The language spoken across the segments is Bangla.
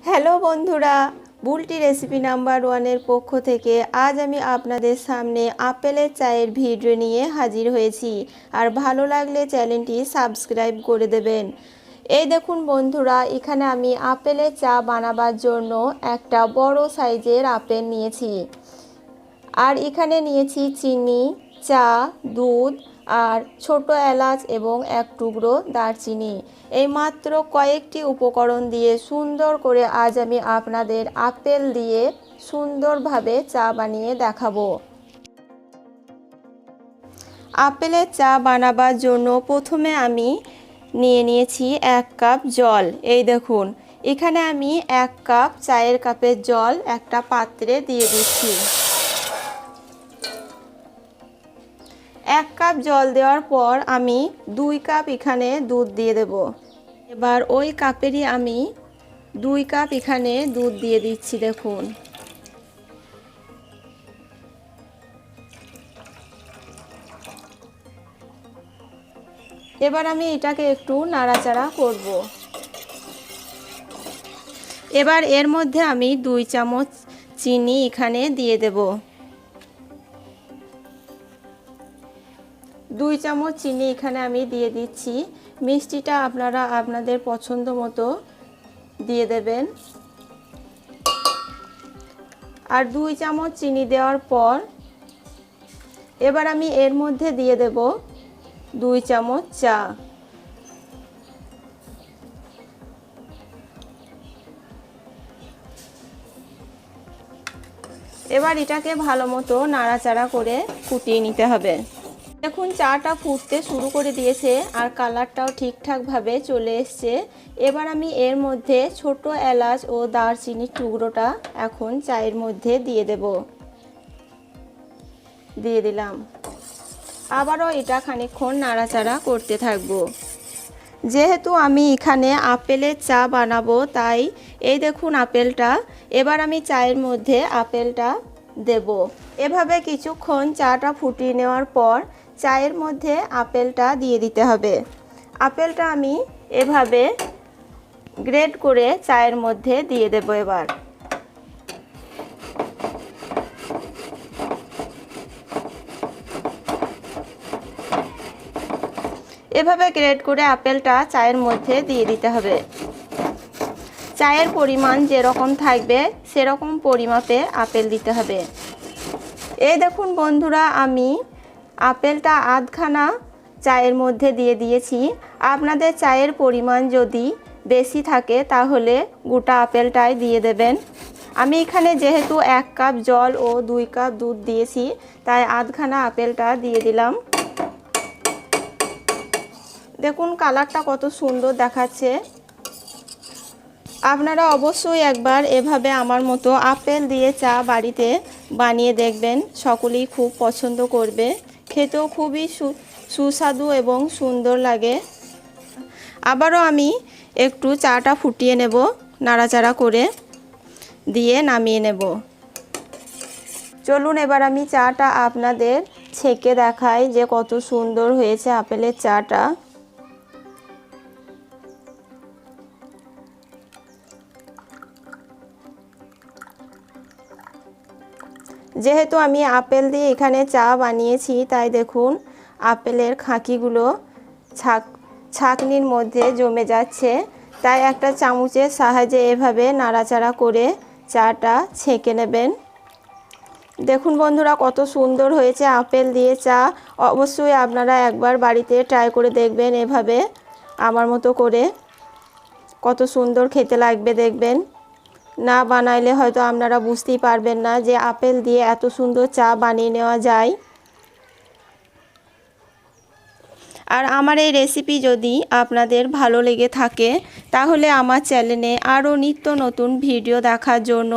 হ্যালো বন্ধুরা, বুলটি রেসিপি নাম্বার 1-এর পক্ষ থেকে আজ আমি আপনাদের সামনে আপেলের চায়ের ভিডিও নিয়ে হাজির হয়েছি। আর ভালো লাগলে চ্যানেলটি সাবস্ক্রাইব করে দেবেন। এই দেখুন বন্ধুরা, এখানে আমি আপেলের চা বানাবার জন্য একটা বড় সাইজের আপেল নিয়েছি। আর এখানে নিয়েছি চিনি, চা, দুধ আর ছোট এলাচ এবং এক টুকরো দারচিনি। এই মাত্র কয়েকটি উপকরণ দিয়ে সুন্দর করে আজ আমি আপনাদের আপেল দিয়ে সুন্দরভাবে চা বানিয়ে দেখাবো। আপেলের চা বানাবার জন্য প্রথমে আমি নিয়েছি 1 কাপ জল। এই দেখুন, এখানে আমি 1 কাপ চায়ের কাপের জল একটা পাত্রে দিয়ে দিচ্ছি। 1 কাপ জল দেওয়ার পর আমি 2 কাপ এখানে দুধ দিয়ে দেব। এবার ওই কাপেরই আমি 2 কাপ এখানে দুধ দিয়ে দিচ্ছি। দেখুন, এবার আমি এটাকে একটু নাড়াচাড়া করব। এবার এর মধ্যে আমি 2 চামচ চিনি এখানে দিয়ে দেব। 2 চামচ চিনি এখানে আমি দিয়ে দিচ্ছি। মিষ্টিটা আপনারা আপনাদের পছন্দ মতো দিয়ে দেবেন। আর 2 চামচ চিনি দেওয়ার পর এবার আমি এর মধ্যে দিয়ে দেব 2 চামচ চা। এবার এটাকে ভালো মতো নাড়াচাড়া করে ফুটিয়ে নিতে হবে। দেখুন, চাটা ফুটতে শুরু করে দিয়েছে আর কালারটাও ঠিকঠাকভাবে চলে এসছে। এবার আমি এর মধ্যে ছোট এলাচ ও দারচিনির টুকরোটা এখন চায়ের মধ্যে দিয়ে দেব। দিয়ে দিলাম। আবারও এটা খানিকক্ষণ নাড়াচাড়া করতে থাকবো। যেহেতু আমি এখানে আপেলের চা বানাবো, তাই এই দেখুন আপেলটা। এবার আমি চায়ের মধ্যে আপেলটা দেব। এভাবে কিছুক্ষণ চাটা ফুটিয়ে নেওয়ার পর চায়ের মধ্যে আপেলটা দিয়ে দিতে হবে। আপেলটা আমি এভাবে গ্রেড করে চায়ের মধ্যে দিয়ে দেব। এভাবে গ্রেড করে আপেলটা চায়ের মধ্যে দিয়ে দিতে হবে। চায়ের পরিমাণ যেরকম থাকবে সেরকম পরিমাপে আপেল দিতে হবে। এই দেখুন বন্ধুরা, আমি আপেলটা আধখানা চায়ের মধ্যে দিয়ে দিয়েছি। আপনাদের চায়ের পরিমাণ যদি বেশি থাকে তাহলে গোটা আপেলটাই দিয়ে দেবেন। আমি এখানে যেহেতু 1 কাপ জল ও 2 কাপ দুধ দিয়েছি, তাই আধখানা আপেলটা দিয়ে দিলাম। দেখুন কালারটা কত সুন্দর দেখাচ্ছে। আপনারা অবশ্যই একবার এভাবে আমার মতো আপেল দিয়ে চা বাড়িতে বানিয়ে দেখবেন। সকলেই খুব পছন্দ করবে। খেতেও খুবই সুস্বাদু এবং সুন্দর লাগে। আবারও আমি একটু চাটা ফুটিয়ে নেব, নাড়াচাড়া করে দিয়ে নামিয়ে নেব। চলুন এবার আমি চাটা আপনাদের ছেঁকে দেখাই যে কত সুন্দর হয়েছে আপেলের চাটা। যেহেতু আমি আপেল দিয়ে এখানে চা বানিয়েছি, তাই দেখুন আপেলের খাঁকিগুলো ছাঁকনির মধ্যে জমে যাচ্ছে। তাই একটা চামচের সাহায্যে এভাবে নাড়াচাড়া করে চাটা ছেঁকে নেবেন। দেখুন বন্ধুরা, কত সুন্দর হয়েছে আপেল দিয়ে চা। অবশ্যই আপনারা একবার বাড়িতে ট্রাই করে দেখবেন এভাবে আমার মতো করে। কত সুন্দর খেতে লাগবে দেখবেন। না বানাইলে হয়তো আপনারা বুঝতেই পারবেন না যে আপেল দিয়ে এত সুন্দর চা বানিয়ে নেওয়া যায়। আর আমার এই রেসিপি যদি আপনাদের ভালো লেগে থাকে তাহলে আমার চ্যানেলে আরও নিত্য নতুন ভিডিও দেখার জন্য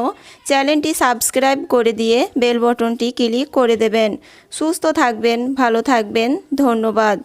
চ্যানেলটি সাবস্ক্রাইব করে দিয়ে বেল বটনটি ক্লিক করে দেবেন। সুস্থ থাকবেন, ভালো থাকবেন। ধন্যবাদ।